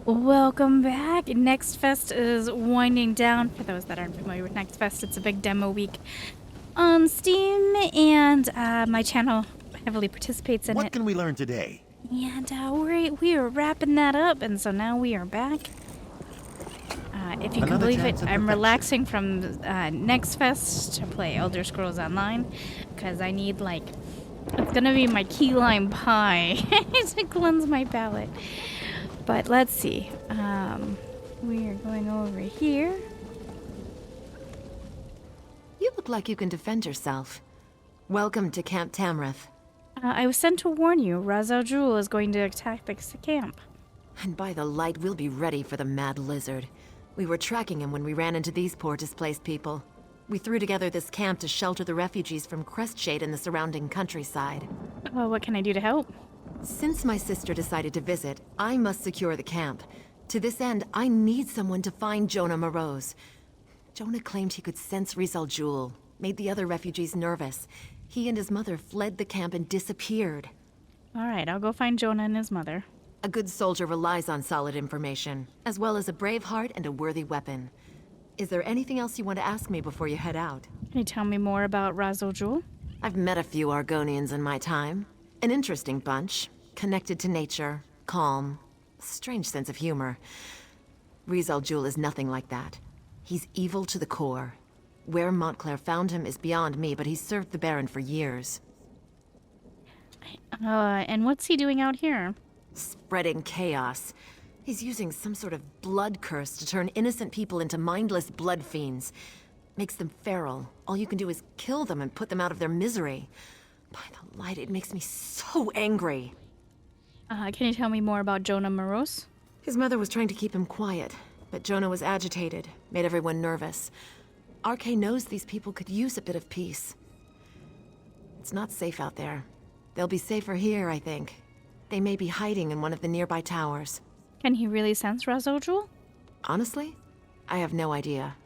Welcome back. Next Fest is winding down. For those that aren't familiar with Next Fest, it's a big demo week on Steam, and my channel heavily participates in it. What can we learn today? And we are wrapping that up, and so now we are back. If you can Another believe it, chance of I'm perfection. relaxing from Next Fest to play Elder Scrolls Online, because I need, like, it's gonna be my key lime pie to cleanse my palate. But let's see. We are going over here. You look like you can defend yourself. Welcome to Camp Tamrith. I was sent to warn you. Ravalox is going to attack the camp. And by the light, we'll be ready for the mad lizard. We were tracking him when we ran into these poor displaced people. We threw together this camp to shelter the refugees from Crestshade and the surrounding countryside. Oh, what can I do to help? Since my sister decided to visit, I must secure the camp. To this end, I need someone to find Jonah Morose. Jonah claimed he could sense Rizal, made the other refugees nervous. He and his mother fled the camp and disappeared. All right, I'll go find Jonah and his mother. A good soldier relies on solid information, as well as a brave heart and a worthy weapon. Is there anything else you want to ask me before you head out? Can you tell me more about Ravalox? I've met a few Argonians in my time. An interesting bunch, connected to nature, calm, strange sense of humor. Rizal is nothing like that. He's evil to the core. Where Montclair found him is beyond me, but he's served the Baron for years. And what's he doing out here? Spreading chaos. He's using some sort of blood curse to turn innocent people into mindless blood fiends. Makes them feral. All you can do is kill them and put them out of their misery. By the light, it makes me so angry. Can you tell me more about Jonah Morose? His mother was trying to keep him quiet, but Jonah was agitated, made everyone nervous. RK knows these people could use a bit of peace. It's not safe out there. They'll be safer here, I think. They may be hiding in one of the nearby towers. Can he really sense Ravalox? Honestly, I have no idea.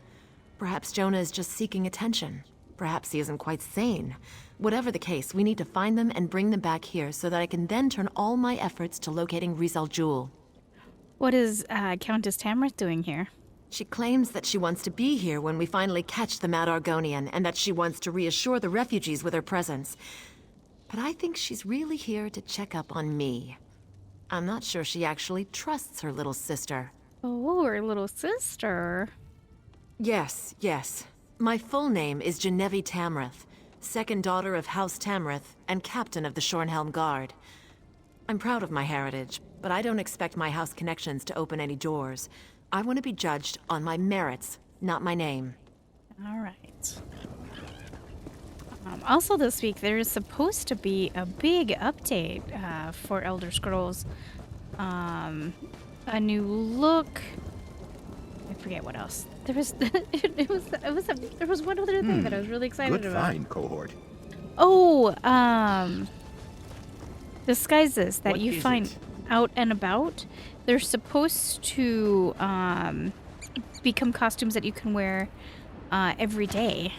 Perhaps Jonah is just seeking attention. Perhaps he isn't quite sane. Whatever the case, we need to find them and bring them back here so that I can then turn all my efforts to locating Rizal. What is Countess Tamrith doing here? She claims that she wants to be here when we finally catch the Mad Argonian, and that she wants to reassure the refugees with her presence. But I think she's really here to check up on me. I'm not sure she actually trusts her little sister. Oh, her little sister. Yes. My full name is Genevieve Tamrith, second daughter of House Tamrith and captain of the Shornhelm Guard. I'm proud of my heritage, but I don't expect my house connections to open any doors. I want to be judged on my merits, not my name. All right. Also this week, there is supposed to be a big update for Elder Scrolls. A new look. I forget what else. There was there was one other thing that I was really excited Good about. find, cohort. Oh, disguises that What you is find it? out and about. They're supposed to become costumes that you can wear every day,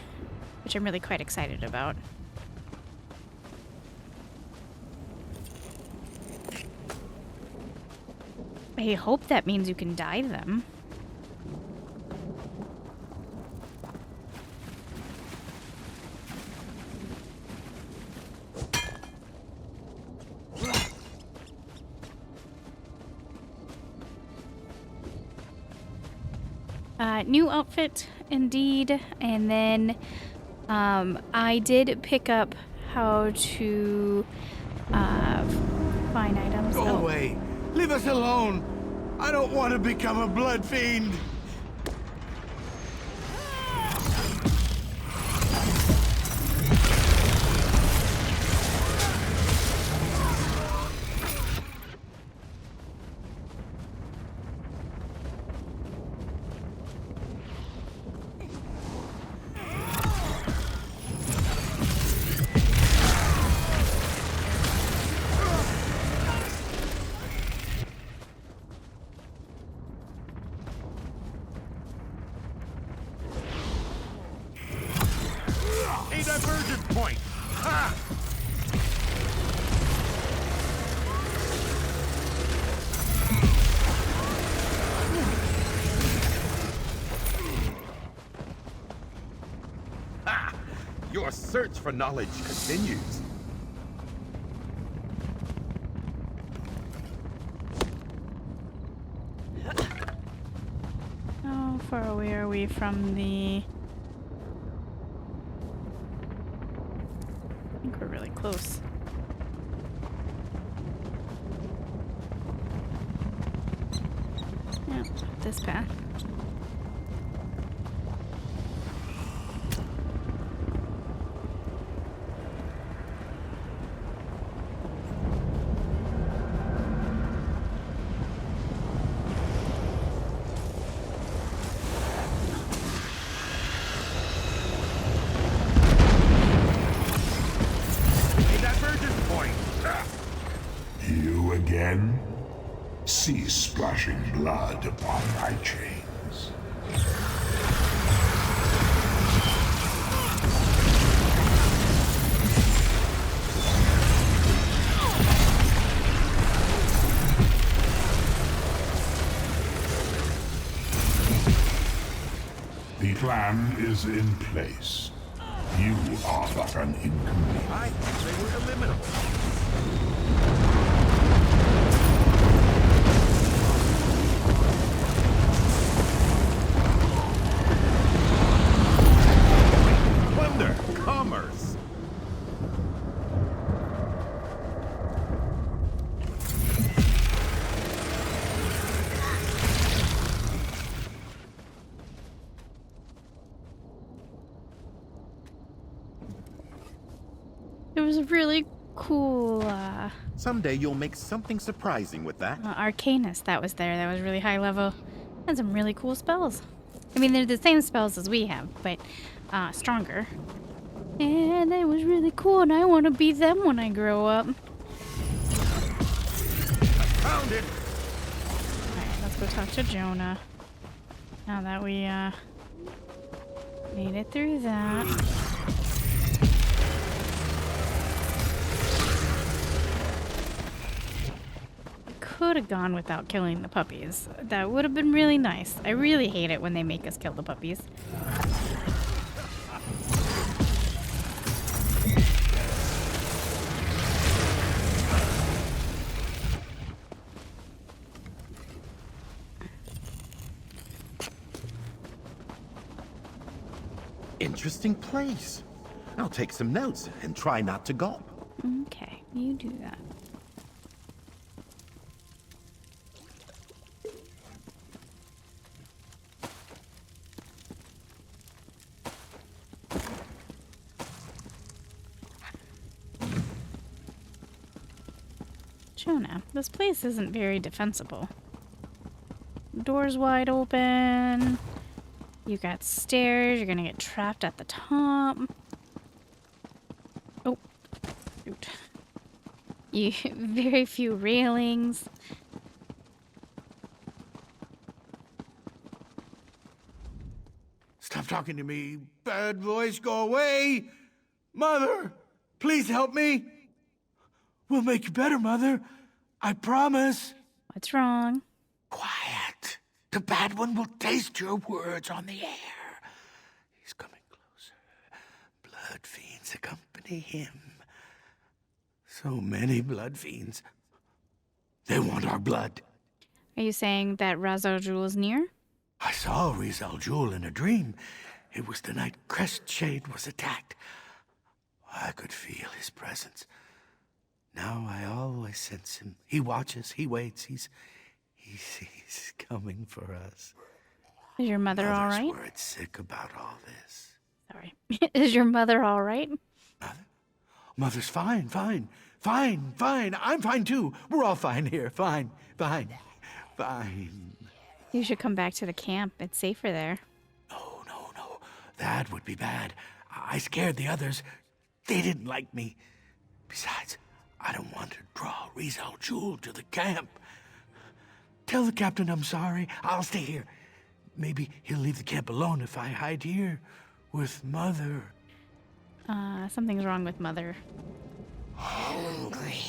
which I'm really quite excited about. I hope that means you can dye them. New outfit, indeed. And then I did pick up how to find items. Go Oh. away. Leave us alone. I don't want to become a blood fiend. A divergent point. Ha! Your search for knowledge continues. How far away are we from the... I think we're really close. Yeah, this path. You again? Cease splashing blood upon my chains. The plan is in place. You are but an inconvenience. I thought they were eliminable. Plunder, commerce. It was a really cool Someday you'll make something surprising with that. Arcanist that was there. That was really high level. And some really cool spells. I mean, they're the same spells as we have, but stronger. And that was really cool, and I want to be them when I grow up. Found it. Alright, let's go talk to Jonah. Now that we made it through that. Could have gone without killing the puppies. That would have been really nice. I really hate it when they make us kill the puppies. Interesting place. I'll take some notes and try not to gulp. Okay, you do that. Jonah, this place isn't very defensible. Doors wide open. You got stairs. You're gonna get trapped at the top. Oh, shoot. You very few railings. Stop talking to me. Bad voice, go away. Mother, please help me. We'll make you better, Mother. I promise. What's wrong? Quiet. The bad one will taste your words on the air. He's coming closer. Blood fiends accompany him. So many blood fiends. They want our blood. Are you saying that Ravalox is near? I saw Ravalox in a dream. It was the night Crestshade was attacked. I could feel his presence. Now I always sense him. He watches, he waits, he's coming for us. Is your mother all right? Mother's worried sick about all this. Sorry. Is your mother all right? Mother? Mother's fine. I'm fine too. We're all fine here. Fine. You should come back to the camp. It's safer there. No. That would be bad. I scared the others. They didn't like me. Besides, I don't want to draw Ravalox to the camp. Tell the captain I'm sorry. I'll stay here. Maybe he'll leave the camp alone if I hide here with Mother. Something's wrong with Mother. Hungry.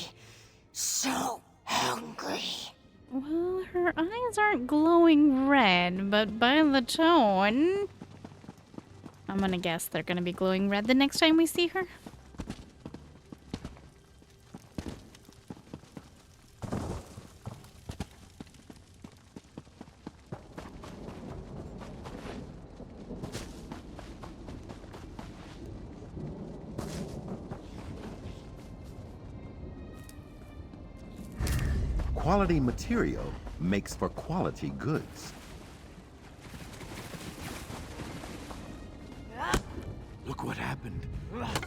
So hungry. Well, her eyes aren't glowing red, but by the tone... I'm gonna guess they're gonna be glowing red the next time we see her. Quality material makes for quality goods. Look what happened.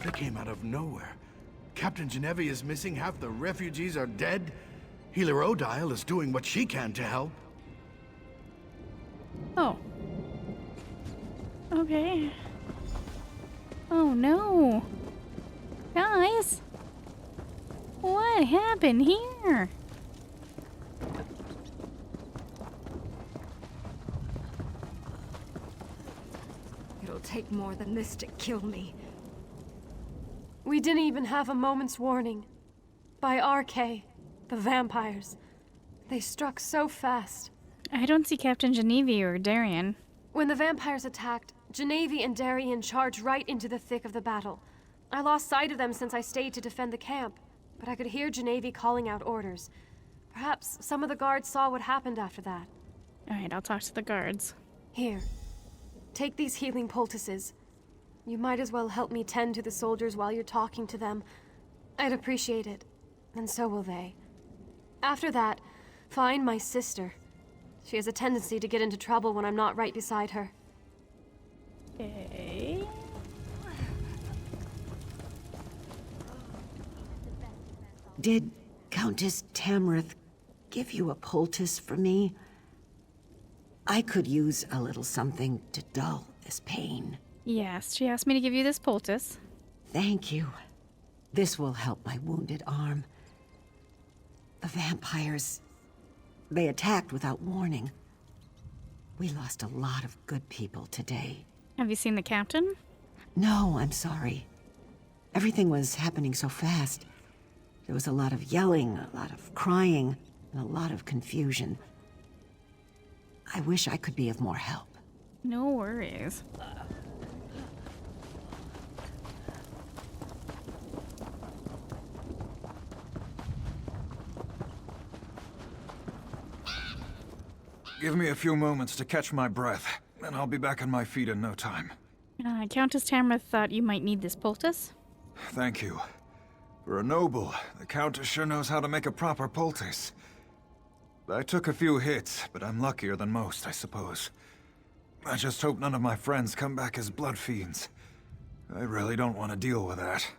They came out of nowhere. Captain Genevieve is missing, half the refugees are dead. Healer Odile is doing what she can to help. Oh. Okay. Oh no. Guys. What happened here? It'll take more than this to kill me. We didn't even have a moment's warning. By RK, the vampires. They struck so fast. I don't see Captain Genevieve or Darian. When the vampires attacked, Genevieve and Darian charged right into the thick of the battle. I lost sight of them since I stayed to defend the camp, but I could hear Genevieve calling out orders. Perhaps some of the guards saw what happened after that. Alright, I'll talk to the guards. Here, take these healing poultices. You might as well help me tend to the soldiers while you're talking to them. I'd appreciate it, and so will they. After that, find my sister. She has a tendency to get into trouble when I'm not right beside her. Okay. Did Countess Tamrith give you a poultice for me? I could use a little something to dull this pain. Yes, she asked me to give you this poultice. Thank you. This will help my wounded arm. The vampires, they attacked without warning. We lost a lot of good people today. Have you seen the captain? No, I'm sorry. Everything was happening so fast. There was a lot of yelling, a lot of crying, and a lot of confusion. I wish I could be of more help. No worries. Give me a few moments to catch my breath, and I'll be back on my feet in no time. Countess Tamrith thought you might need this poultice. Thank you. For a noble, the Countess sure knows how to make a proper poultice. I took a few hits, but I'm luckier than most, I suppose. I just hope none of my friends come back as blood fiends. I really don't want to deal with that.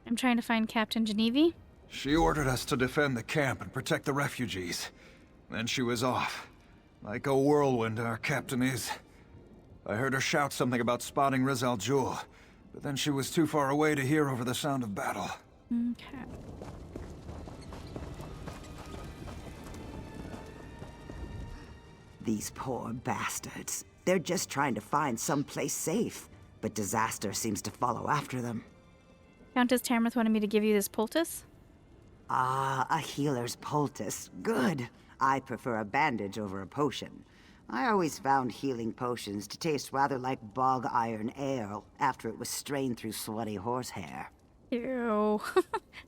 I'm trying to find Captain Genevieve. She ordered us to defend the camp and protect the refugees. Then she was off. Like a whirlwind, our captain is. I heard her shout something about spotting Riz Al Jul, but then she was too far away to hear over the sound of battle. Okay. These poor bastards. They're just trying to find someplace safe, but disaster seems to follow after them. Countess Tamrith wanted me to give you this poultice. Ah, a healer's poultice. Good. I prefer a bandage over a potion. I always found healing potions to taste rather like bog iron ale after it was strained through sweaty horsehair. Ew.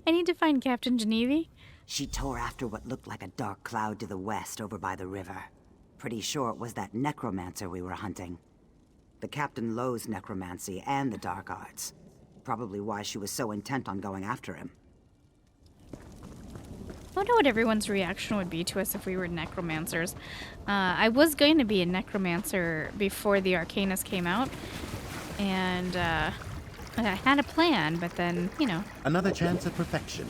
I need to find Captain Genevieve. She tore after what looked like a dark cloud to the west over by the river. Pretty sure it was that necromancer we were hunting. The captain loathes necromancy and the dark arts. Probably why she was so intent on going after him. I wonder what everyone's reaction would be to us if we were necromancers. I was going to be a necromancer before the Arcanist came out. And, I had a plan, but then, you know. Another chance at perfection.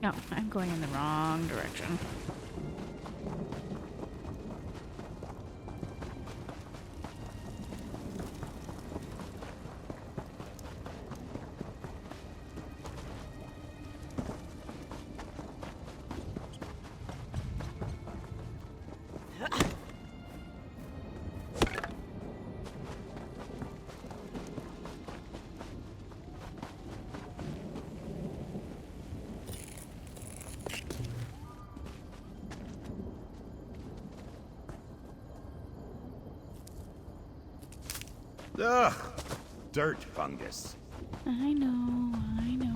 No, I'm going in the wrong direction. Ugh! Dirt fungus. I know, I know.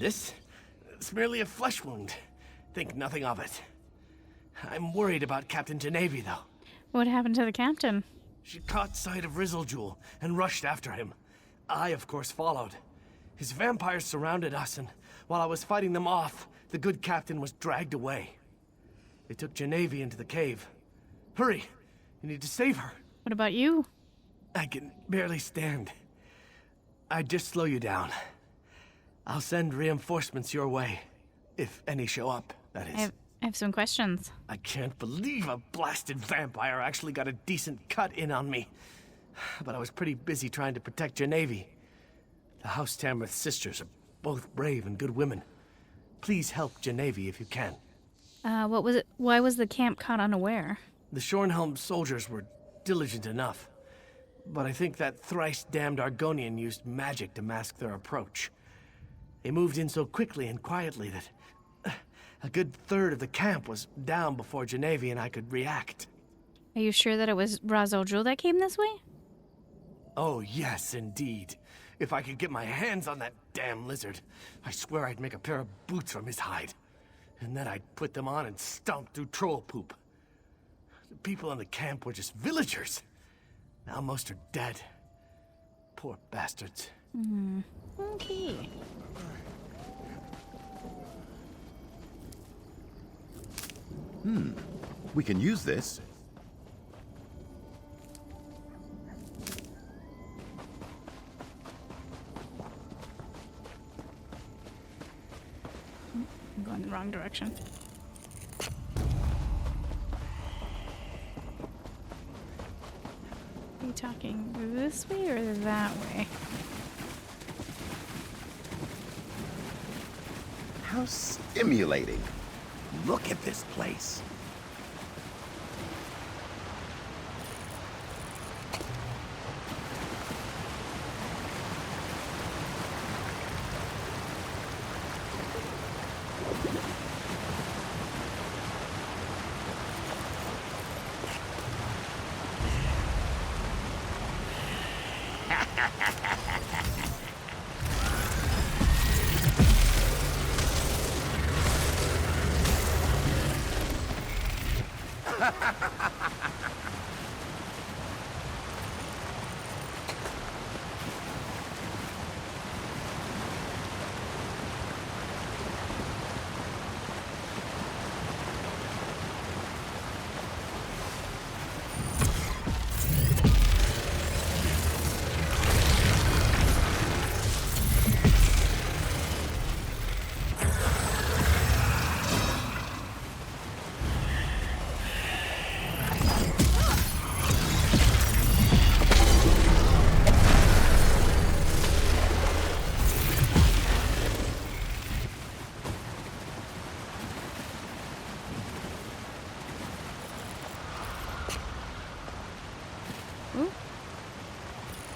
It's merely a flesh wound. Think nothing of it. I'm worried about Captain Genevi, though. What happened to the captain? She caught sight of Rizzeljewel and rushed after him. I, of course, followed. His vampires surrounded us, and while I was fighting them off, the good captain was dragged away. They took Genevi into the cave. Hurry! You need to save her. What about you? I can barely stand. I'd just slow you down. I'll send reinforcements your way. If any show up, that is. I have some questions. I can't believe a blasted vampire actually got a decent cut in on me. But I was pretty busy trying to protect Genevi. The House Tamrith sisters are both brave and good women. Please help Genevi if you can. What was it? Why was the camp caught unaware? The Shornhelm soldiers were diligent enough. But I think that thrice-damned Argonian used magic to mask their approach. They moved in so quickly and quietly that a good third of the camp was down before Genevi and I could react. Are you sure that it was Rizzeljewel that came this way? Oh, yes, indeed. If I could get my hands on that damn lizard, I swear I'd make a pair of boots from his hide. And then I'd put them on and stomp through troll poop. The people in the camp were just villagers. Now most are dead. Poor bastards. Okay. We can use this. I'm going the wrong direction. Are you talking this way or that way? How stimulating. Look at this place.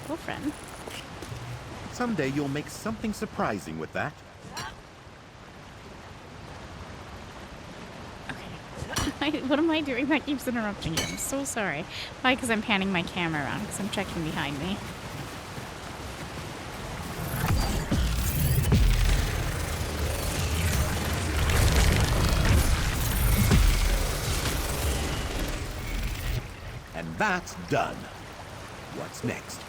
Girlfriend. Someday you'll make something surprising with that. What am I doing that keeps interrupting you? I'm so sorry. Probably because I'm panning my camera around because I'm checking behind me. And that's done. What's next?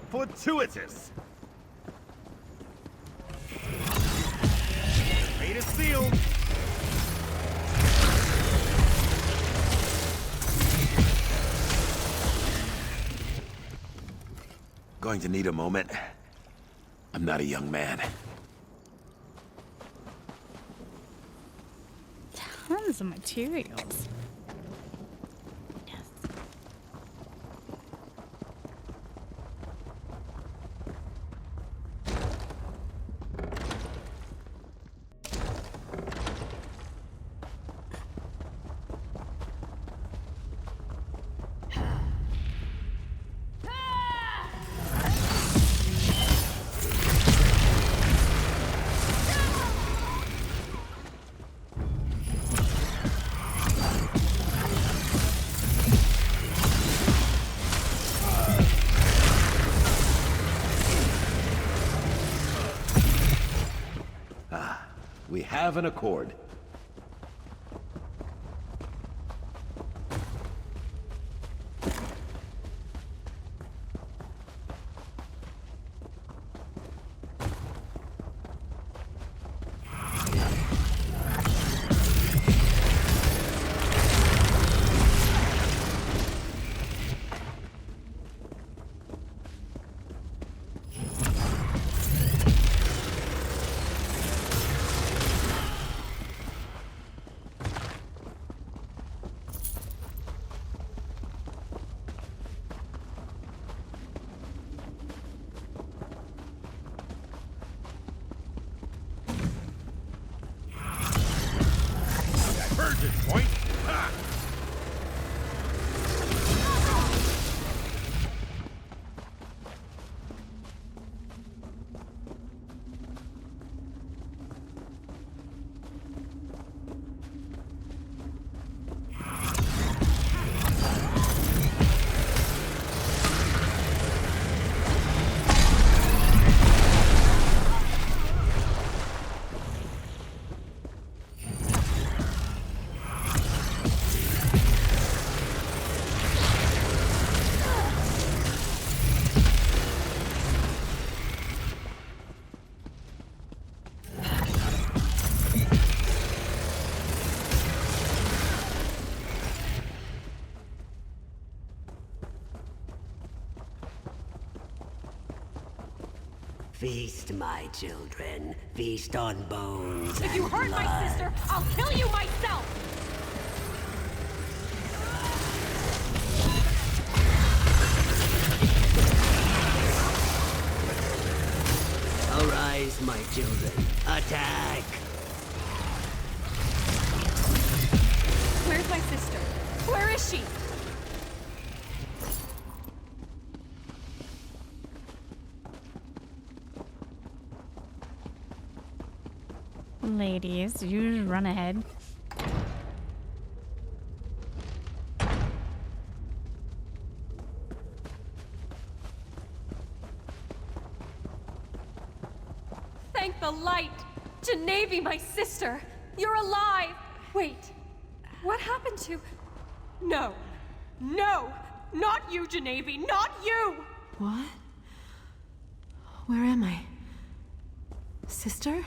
Fortuitous! Fate is sealed! Going to need a moment. I'm not a young man. Tons of materials. We have an accord. Point. Ha! Feast, my children. Feast on bones. If you and hurt blood. my sister, I'll kill you myself! Arise, my children. Attack! Where's my sister? Where is she? Ladies, you just run ahead. Thank the light! Genevieve, my sister! You're alive! Wait, what happened to... No! No! Not you, Genevieve! Not you! What? Where am I? Sister?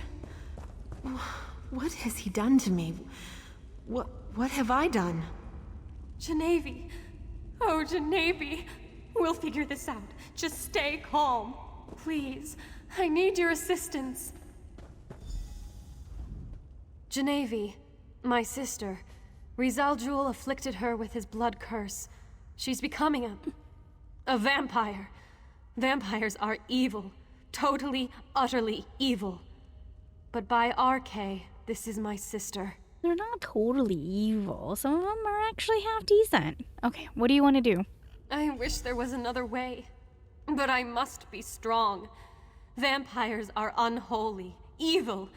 What has he done to me? What have I done? Genevieve! Oh, Genevieve! We'll figure this out. Just stay calm. Please, I need your assistance. Genevieve, my sister. Rizal afflicted her with his blood curse. She's becoming a vampire. Vampires are evil. Totally, utterly evil. But by RK, this is my sister. They're not totally evil. Some of them are actually half decent. Okay, what do you want to do? I wish there was another way. But I must be strong. Vampires are unholy, evil.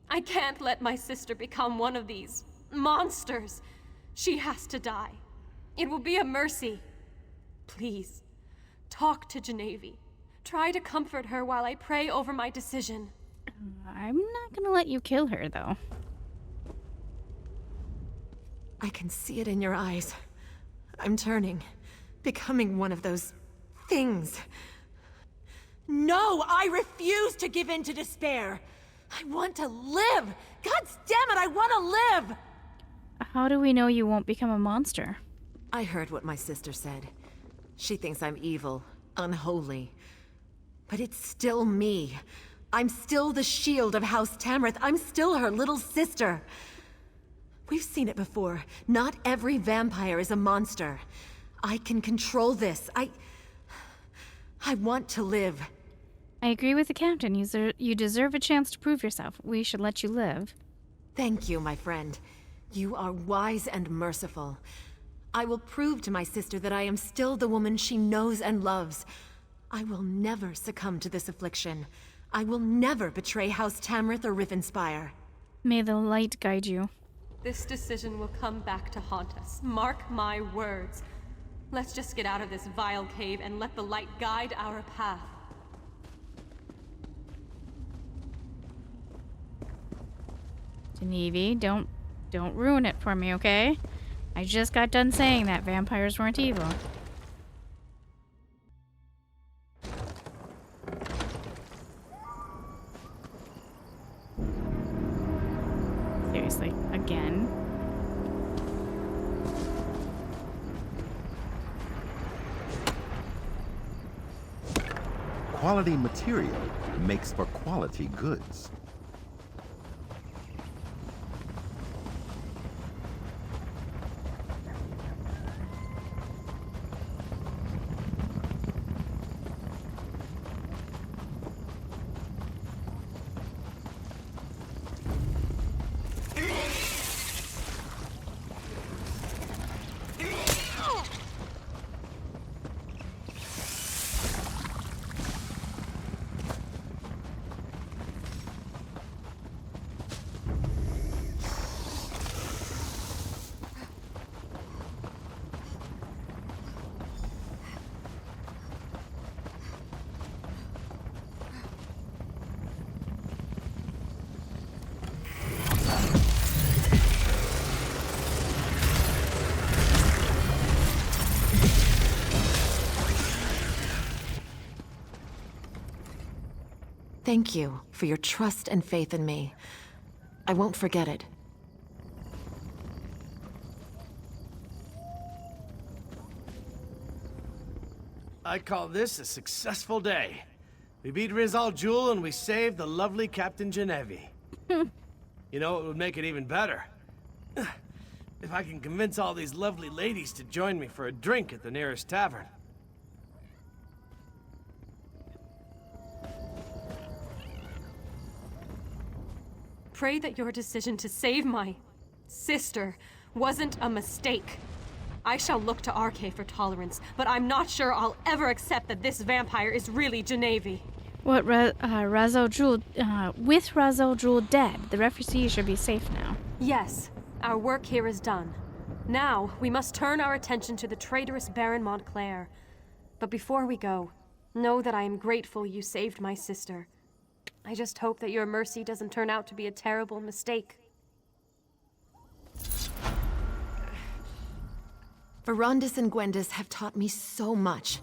I can't let my sister become one of these monsters. She has to die. It will be a mercy. Please, talk to Genevieve. Try to comfort her while I pray over my decision. I'm not gonna let you kill her, though. I can see it in your eyes. I'm turning, becoming one of those things. No, I refuse to give in to despair. I want to live. God damn it, I want to live. How do we know you won't become a monster? I heard what my sister said. She thinks I'm evil, unholy. But it's still me. I'm still the shield of House Tamrith. I'm still her little sister. We've seen it before. Not every vampire is a monster. I can control this. I want to live. I agree with the captain. You deserve a chance to prove yourself. We should let you live. Thank you, my friend. You are wise and merciful. I will prove to my sister that I am still the woman she knows and loves. I will never succumb to this affliction. I will never betray House Tamrith or Rivenspire. May the light guide you. This decision will come back to haunt us. Mark my words. Let's just get out of this vile cave and let the light guide our path. Genevieve, don't ruin it for me, okay? I just got done saying that vampires weren't evil. Seriously, again? Quality material makes for quality goods. Thank you for your trust and faith in me. I won't forget it. I call this a successful day. We beat Rizal Jul and we saved the lovely Captain Genevieve. You know what would make it even better? If I can convince all these lovely ladies to join me for a drink at the nearest tavern. Pray that your decision to save my sister wasn't a mistake. I shall look to RK for tolerance, but I'm not sure I'll ever accept that this vampire is really Genevieve. What, Rizal Jul, with Rizal Jul dead, the refugees should be safe now. Yes, our work here is done. Now, we must turn our attention to the traitorous Baron Montclair. But before we go, know that I am grateful you saved my sister. I just hope that your mercy doesn't turn out to be a terrible mistake. Verondis and Gwendis have taught me so much.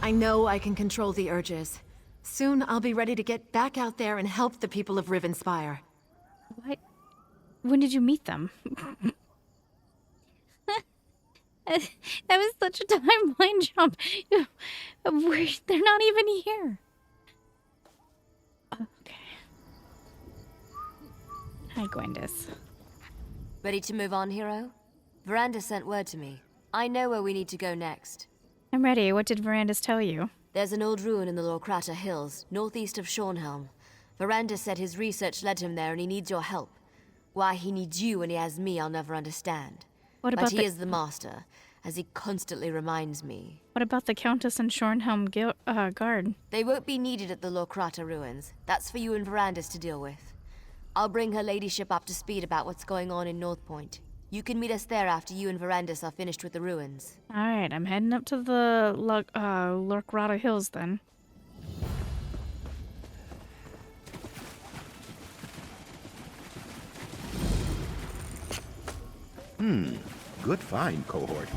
I know I can control the urges. Soon I'll be ready to get back out there and help the people of Rivenspire. What? When did you meet them? That was such a timeline jump. They're not even here. Okay. Hi, Gwendis. Ready to move on, hero? Veranda sent word to me. I know where we need to go next. I'm ready. What did Verandas tell you? There's an old ruin in the Lorkrata Hills, northeast of Shornhelm. Veranda said his research led him there and he needs your help. Why he needs you when he has me, I'll never understand. What about but he is the master, as he constantly reminds me. What about the Countess and Shornhelm guard? They won't be needed at the Lorkrata ruins. That's for you and Verandas to deal with. I'll bring her ladyship up to speed about what's going on in North Point. You can meet us there after you and Verandas are finished with the ruins. Alright, I'm heading up to the Lorkrata Hills then. Good find, cohort.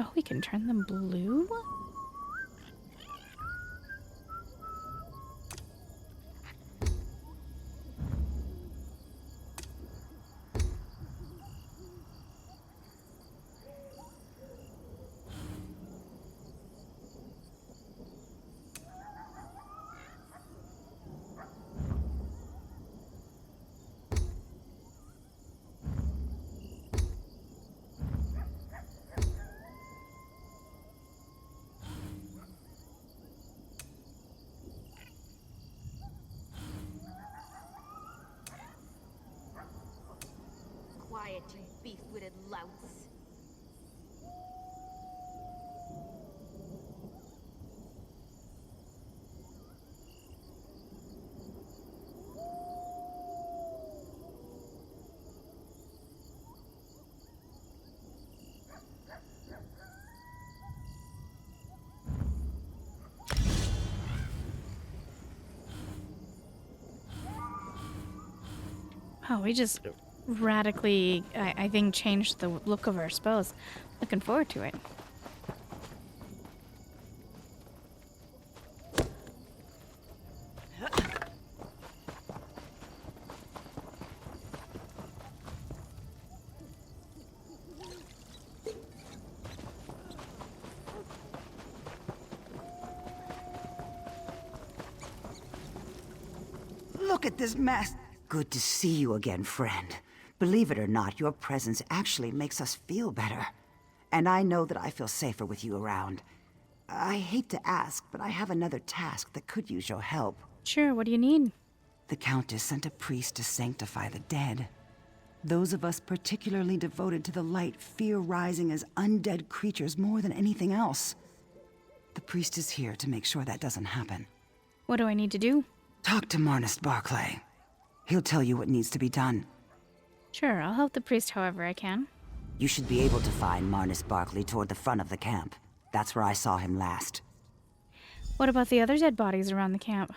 Oh, we can turn them blue? Quiet, you beef-witted louts. Oh, we just radically, I think, changed the look of our spells. Looking forward to it. Look at this mess. Good to see you again, friend. Believe it or not, your presence actually makes us feel better. And I know that I feel safer with you around. I hate to ask, but I have another task that could use your help. Sure, what do you need? The Countess sent a priest to sanctify the dead. Those of us particularly devoted to the light fear rising as undead creatures more than anything else. The priest is here to make sure that doesn't happen. What do I need to do? Talk to Marnus Barclay. He'll tell you what needs to be done. Sure, I'll help the priest however I can. You should be able to find Marnus Barclay toward the front of the camp. That's where I saw him last. What about the other dead bodies around the camp?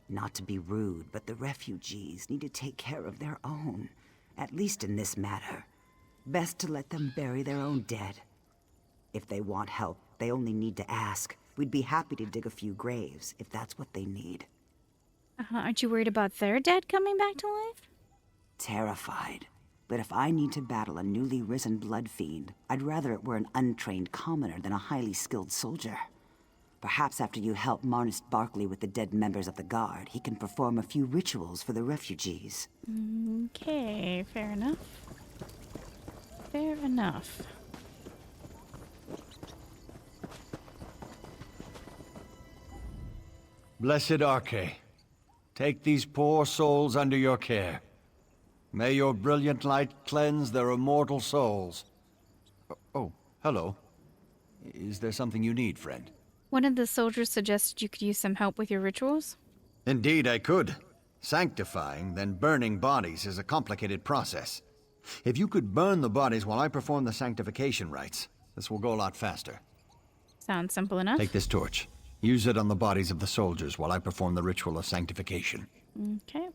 Not to be rude, but the refugees need to take care of their own. At least in this matter. Best to let them bury their own dead. If they want help, they only need to ask. We'd be happy to dig a few graves, if that's what they need. Aren't you worried about their dead coming back to life? Terrified. But if I need to battle a newly risen blood fiend, I'd rather it were an untrained commoner than a highly skilled soldier. Perhaps after you help Marnus Barclay with the dead members of the Guard, he can perform a few rituals for the refugees. Okay, fair enough. Fair enough. Blessed Arche, take these poor souls under your care. May your brilliant light cleanse their immortal souls. Oh, hello. Is there something you need, friend? One of the soldiers suggested you could use some help with your rituals. Indeed, I could. Sanctifying, then burning bodies is a complicated process. If you could burn the bodies while I perform the sanctification rites, this will go a lot faster. Sounds simple enough. Take this torch. Use it on the bodies of the soldiers while I perform the ritual of sanctification. Okay.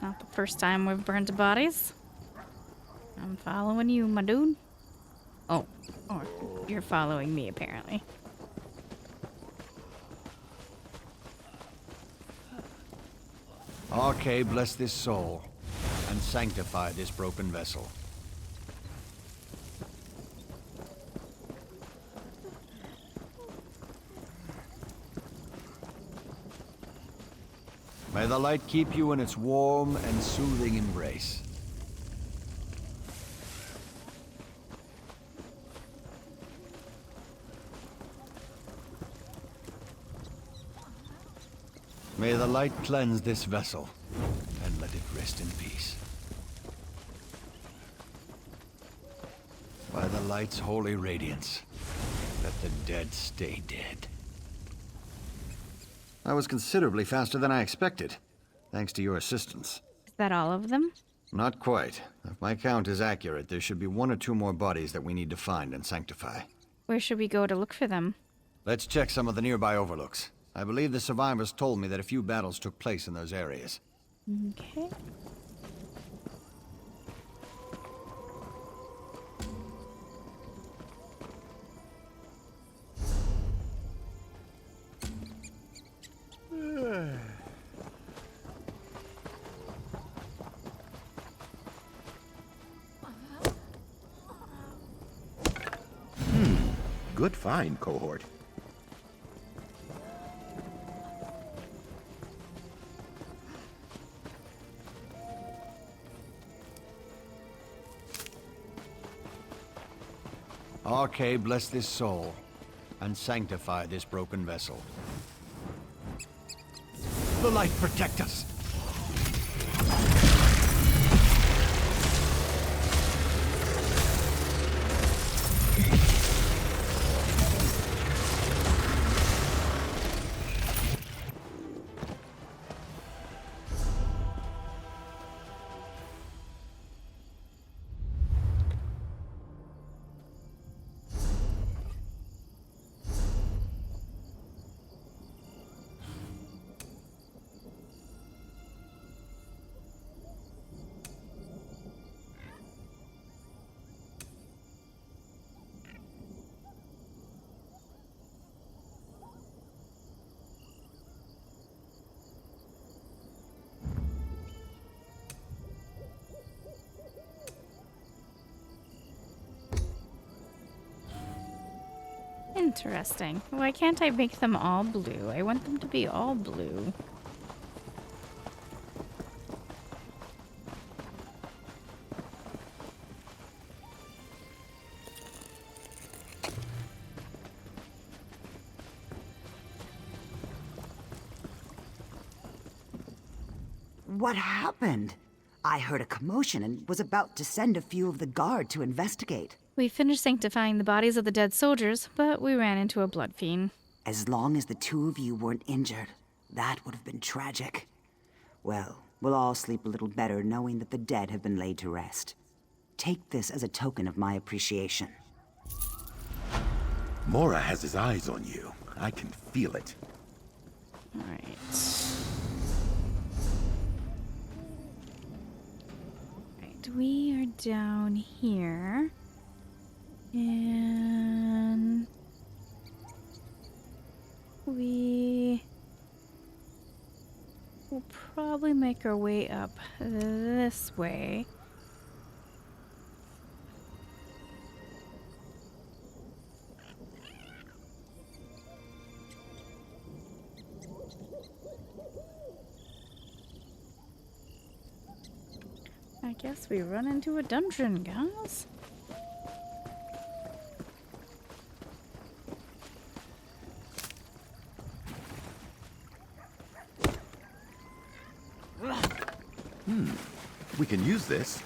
Not the first time we've burned bodies. I'm following you, my dude. Oh, or you're following me, apparently. Okay, bless this soul, and sanctify this broken vessel. May the light keep you in its warm and soothing embrace. May the light cleanse this vessel, and let it rest in peace. By the light's holy radiance, let the dead stay dead. That was considerably faster than I expected, thanks to your assistance. Is that all of them? Not quite. If my count is accurate, there should be 1 or 2 more bodies that we need to find and sanctify. Where should we go to look for them? Let's check some of the nearby overlooks. I believe the survivors told me that a few battles took place in those areas. Okay. Good find, cohort. Okay, bless this soul, and sanctify this broken vessel. The light protect us! Interesting. Why can't I make them all blue? I want them to be all blue. What happened? I heard a commotion and was about to send a few of the guard to investigate. We finished sanctifying the bodies of the dead soldiers, but we ran into a blood fiend. As long as the 2 of you weren't injured, that would have been tragic. Well, we'll all sleep a little better knowing that the dead have been laid to rest. Take this as a token of my appreciation. Mora has his eyes on you. I can feel it. All right. We are down here, and we will probably make our way up this way. I guess we run into a dungeon, guys. We can use this.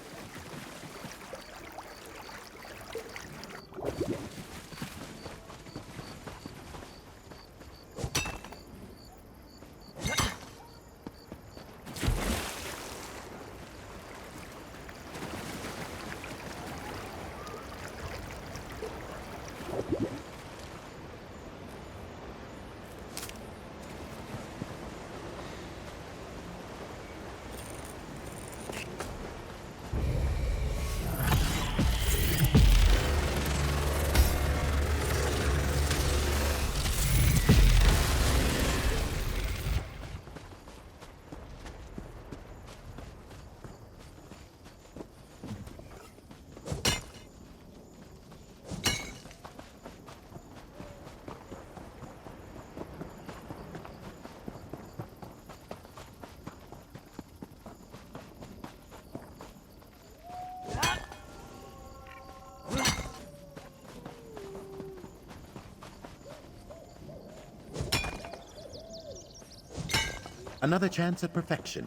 Another chance at perfection.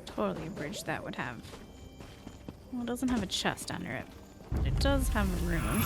Totally a bridge that would have... Well, it doesn't have a chest under it. But it does have a room.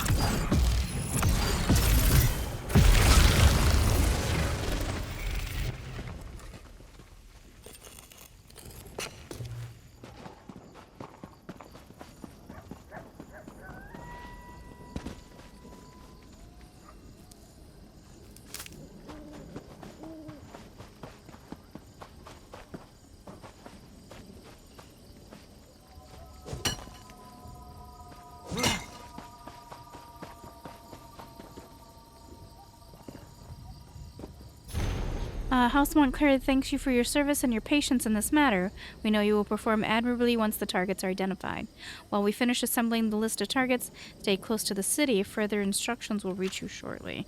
House Montclair thanks you for your service and your patience in this matter. We know you will perform admirably once the targets are identified. While we finish assembling the list of targets, stay close to the city. Further instructions will reach you shortly.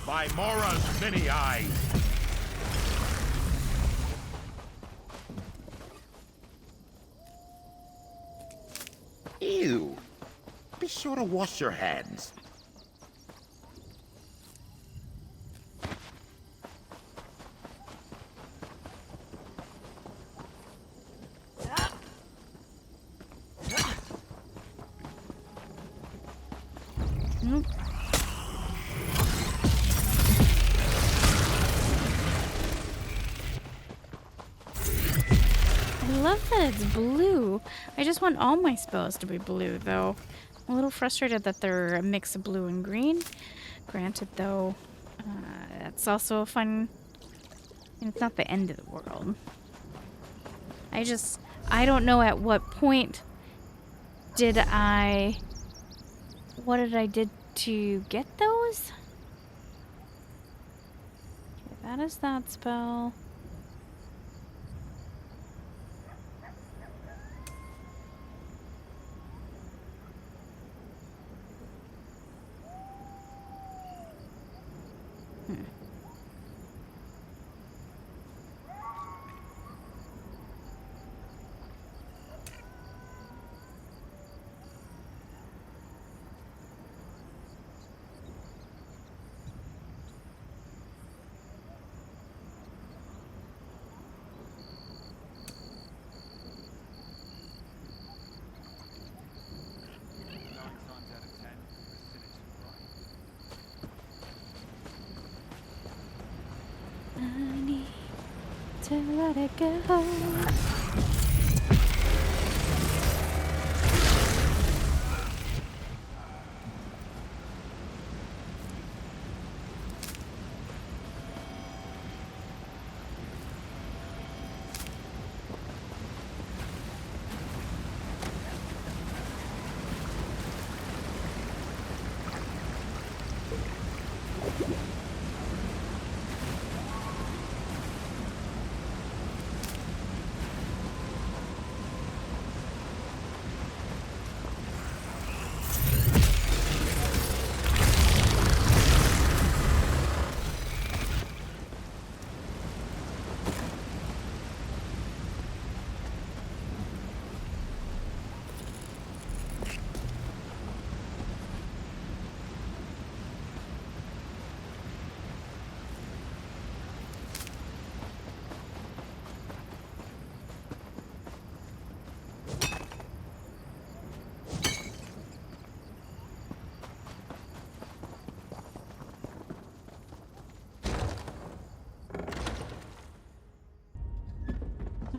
By Mora's many eyes. Ew. Be sure to wash your hands. Nope. I love that it's blue. I just want all my spells to be blue, though. I'm a little frustrated that they're a mix of blue and green. Granted, though, that's also a fun... It's not the end of the world. I don't know at what point did I... What did I did to get those? Okay, that is that spell. To let it go.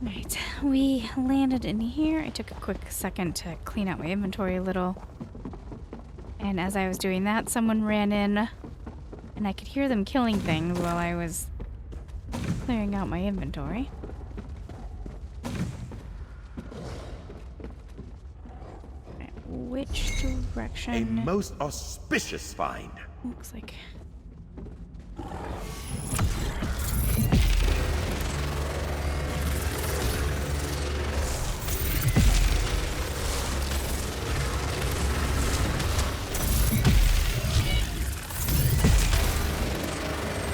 Alright, we landed in here. I took a quick second to clean out my inventory a little. And as I was doing that, someone ran in, and I could hear them killing things while I was clearing out my inventory. which A direction? most auspicious find. Looks like.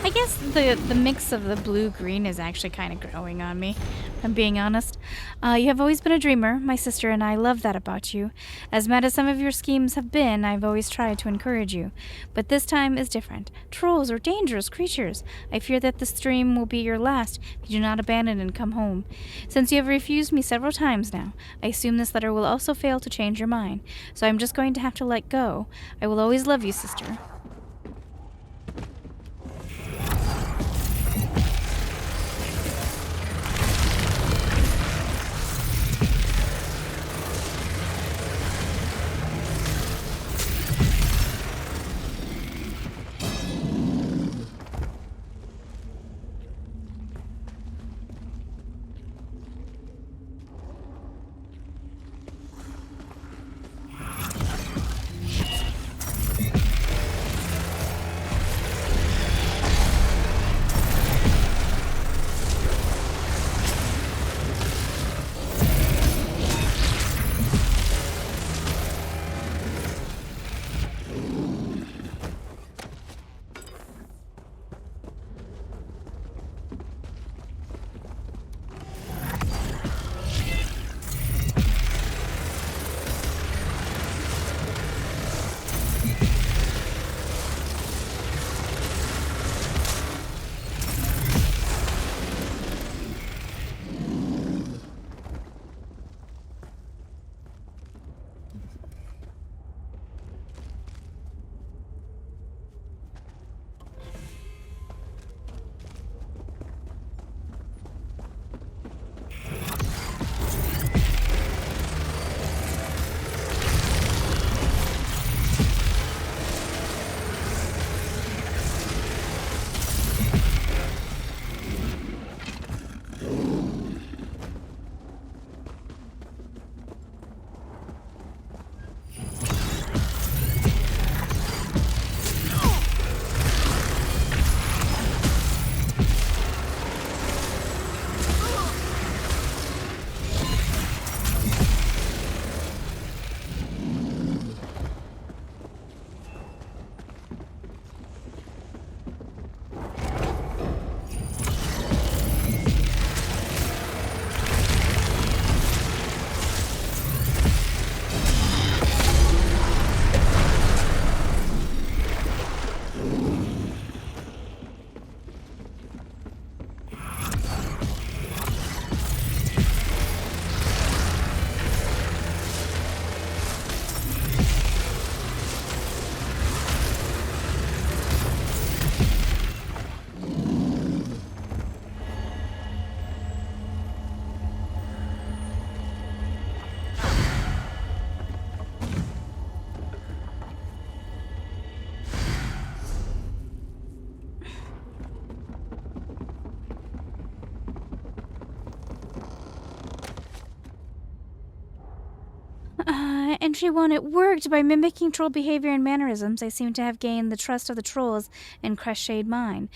I guess the mix of the blue-green is actually kind of growing on me, if I'm being honest. You have always been a dreamer. My sister and I love that about you. As mad as some of your schemes have been, I've always tried to encourage you. But this time is different. Trolls are dangerous creatures. I fear that this dream will be your last if you do not abandon and come home. Since you have refused me several times now, I assume this letter will also fail to change your mind. So I'm just going to have to let go. I will always love you, sister. Entry 1, it worked. By mimicking troll behavior and mannerisms, I seem to have gained the trust of the trolls and crushed Shade Mine.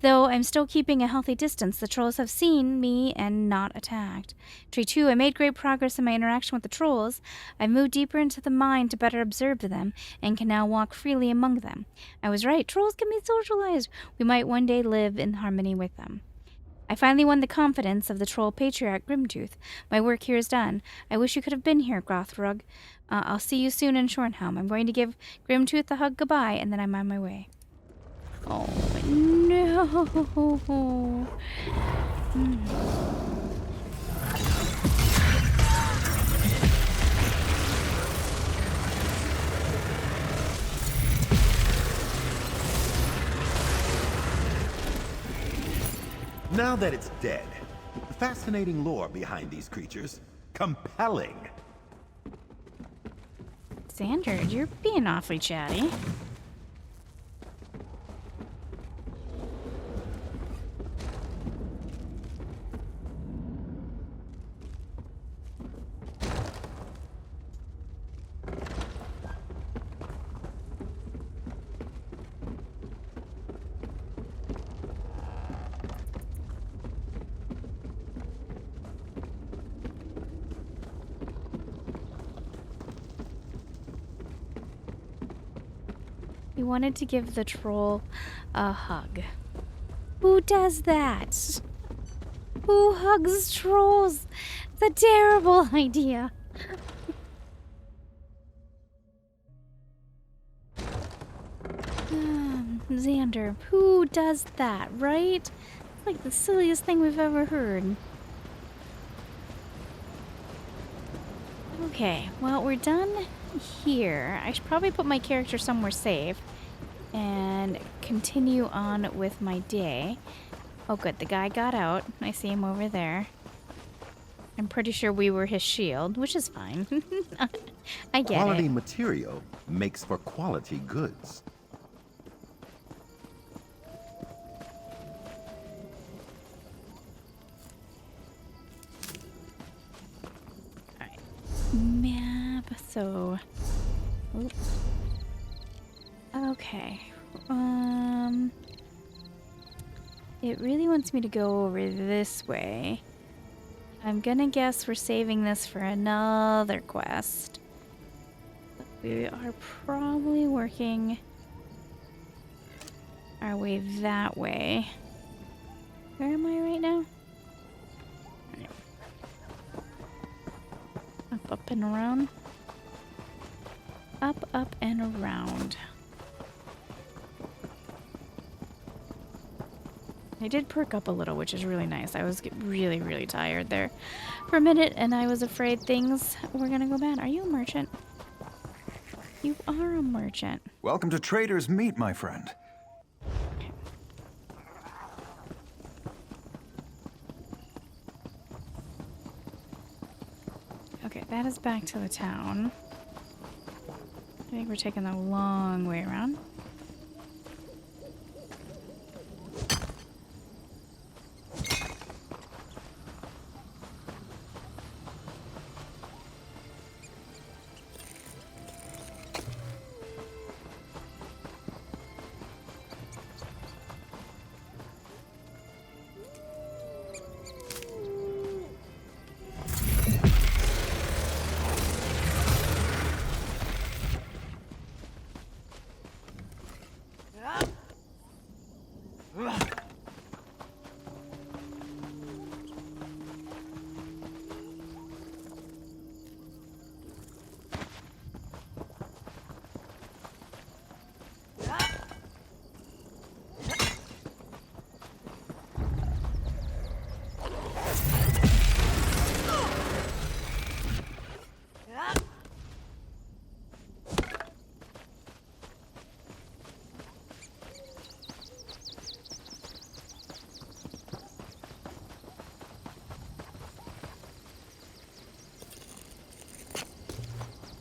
Though I'm still keeping a healthy distance, the trolls have seen me and not attacked. Entry 2, I made great progress in my interaction with the trolls. I've moved deeper into the mine to better observe them, and can now walk freely among them. I was right, trolls can be socialized. We might one day live in harmony with them. I finally won the confidence of the troll patriarch Grimtooth. My work here is done. I wish you could have been here, Grothrug. I'll see you soon in Shornhelm. I'm going to give Grimtooth a hug goodbye, and then I'm on my way. Oh, no. Now that it's dead, fascinating lore behind these creatures. Compelling. Xander, you're being awfully chatty. We wanted to give the troll a hug. Who does that? Who hugs trolls? It's a terrible idea. Xander, who does that, right? It's like the silliest thing we've ever heard. Okay, well, we're done here. I should probably put my character somewhere safe and continue on with my day. Oh, good. The guy got out. I see him over there. I'm pretty sure we were his shield, which is fine. I get Quality it. material makes for quality goods. Alright. Map. So. Oops. Okay. It really wants me to go over this way. I'm gonna guess we're saving this for another quest. We are probably working our way that way. Where am I right now? Right. Up and around. Up and around. I did perk up a little, which is really nice. I was really, really tired there for a minute, and I was afraid things were gonna go bad. Are you a merchant? You are a merchant. Welcome to Trader's Meet, my friend. Okay, that is back to the town. I think we're taking the long way around.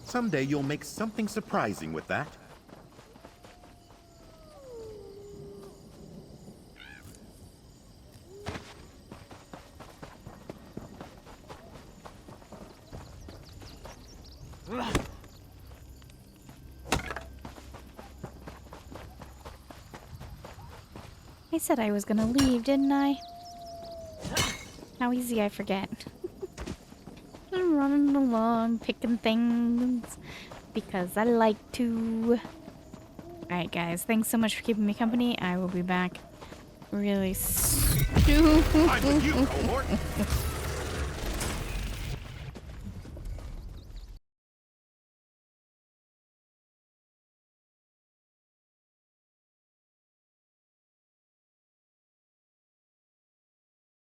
Someday you'll make something surprising with that. I said I was gonna leave, didn't I? How easy I forget. I'm running along, picking things, because I like to. Alright guys, thanks so much for keeping me company. I will be back really soon. I'm with you, cohort.